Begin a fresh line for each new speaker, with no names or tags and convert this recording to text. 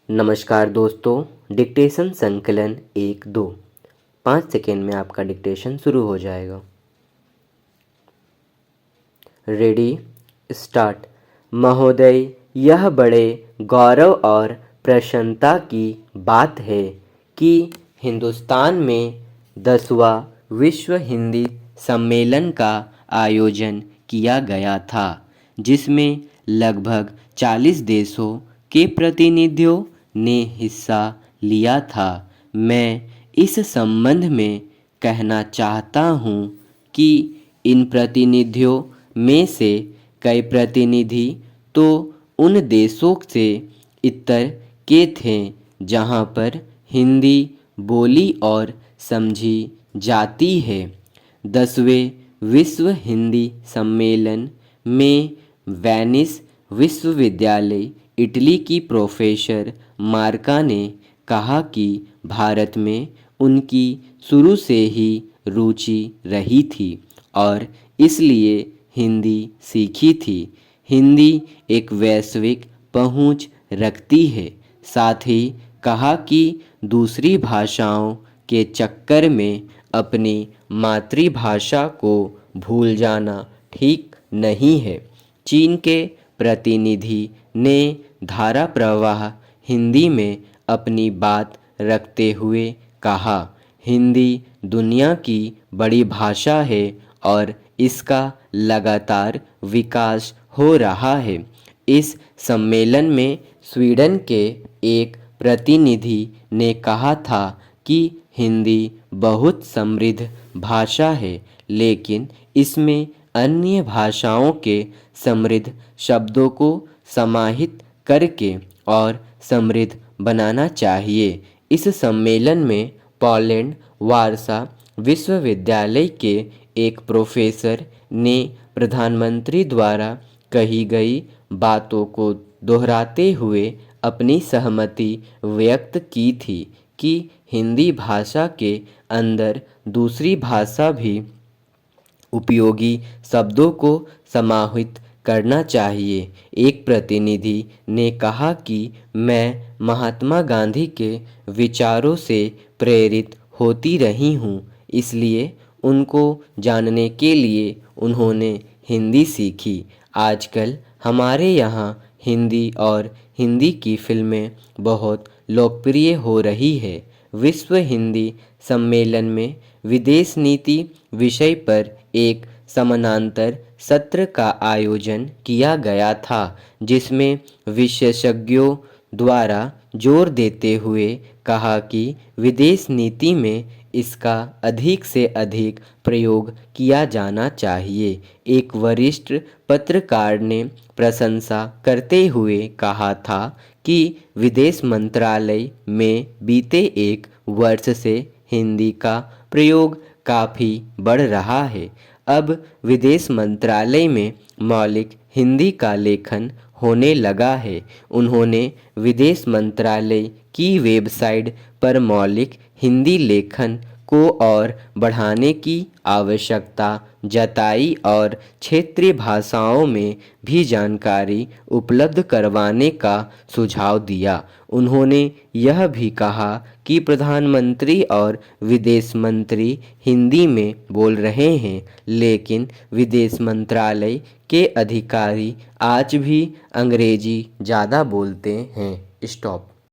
नमस्कार दोस्तों, डिक्टेशन संकलन 1-2। 5 सेकेंड में आपका डिक्टेशन शुरू हो जाएगा। Ready, start. महोदय, यह बड़े गौरव और प्रसन्नता की बात है कि हिंदुस्तान में 10वां विश्व हिंदी सम्मेलन का आयोजन किया गया था, जिसमें लगभग 40 देशों के प्रतिनिधियों ने हिस्सा लिया था। मैं इस संबंध में कहना चाहता हूँ कि इन प्रतिनिधियों में से कई प्रतिनिधि तो उन देशों से इतर के थे जहाँ पर हिंदी बोली और समझी जाती है। 10वें विश्व हिंदी सम्मेलन में वेनिस विश्वविद्यालय इटली की प्रोफेसर मार्का ने कहा कि भारत में उनकी शुरू से ही रुचि रही थी और इसलिए हिंदी सीखी थी। हिंदी एक वैश्विक पहुंच रखती है। साथ ही कहा कि दूसरी भाषाओं के चक्कर में अपनी मातृभाषा को भूल जाना ठीक नहीं है। चीन के प्रतिनिधि ने धारा प्रवाह हिंदी में अपनी बात रखते हुए कहा, हिंदी दुनिया की बड़ी भाषा है और इसका लगातार विकास हो रहा है। इस सम्मेलन में स्वीडन के एक प्रतिनिधि ने कहा था कि हिंदी बहुत समृद्ध भाषा है, लेकिन इसमें अन्य भाषाओं के समृद्ध शब्दों को समाहित करके और समृद्ध बनाना चाहिए। इस सम्मेलन में पोलैंड वारसा विश्वविद्यालय के एक प्रोफेसर ने प्रधानमंत्री द्वारा कही गई बातों को दोहराते हुए अपनी सहमति व्यक्त की थी कि हिंदी भाषा के अंदर दूसरी भाषा भी उपयोगी शब्दों को समाहित करना चाहिए। एक प्रतिनिधि ने कहा कि मैं महात्मा गांधी के विचारों से प्रेरित होती रही हूँ, इसलिए उनको जानने के लिए उन्होंने हिंदी सीखी। आजकल हमारे यहाँ हिंदी और हिंदी की फिल्में बहुत लोकप्रिय हो रही है। विश्व हिंदी सम्मेलन में विदेश नीति विषय पर एक समानांतर सत्र का आयोजन किया गया था, जिसमें विशेषज्ञों द्वारा जोर देते हुए कहा कि विदेश नीति में इसका अधिक से अधिक प्रयोग किया जाना चाहिए। एक वरिष्ठ पत्रकार ने प्रशंसा करते हुए कहा था कि विदेश मंत्रालय में बीते 1 वर्ष से हिंदी का प्रयोग काफ़ी बढ़ रहा है। अब विदेश मंत्रालय में मौलिक हिंदी का लेखन होने लगा है। उन्होंने विदेश मंत्रालय की वेबसाइट पर मौलिक हिंदी लेखन को और बढ़ाने की आवश्यकता जताई और क्षेत्रीय भाषाओं में भी जानकारी उपलब्ध करवाने का सुझाव दिया। उन्होंने यह भी कहा कि प्रधानमंत्री और विदेश मंत्री हिंदी में बोल रहे हैं, लेकिन विदेश मंत्रालय के अधिकारी आज भी अंग्रेजी ज़्यादा बोलते हैं। स्टॉप।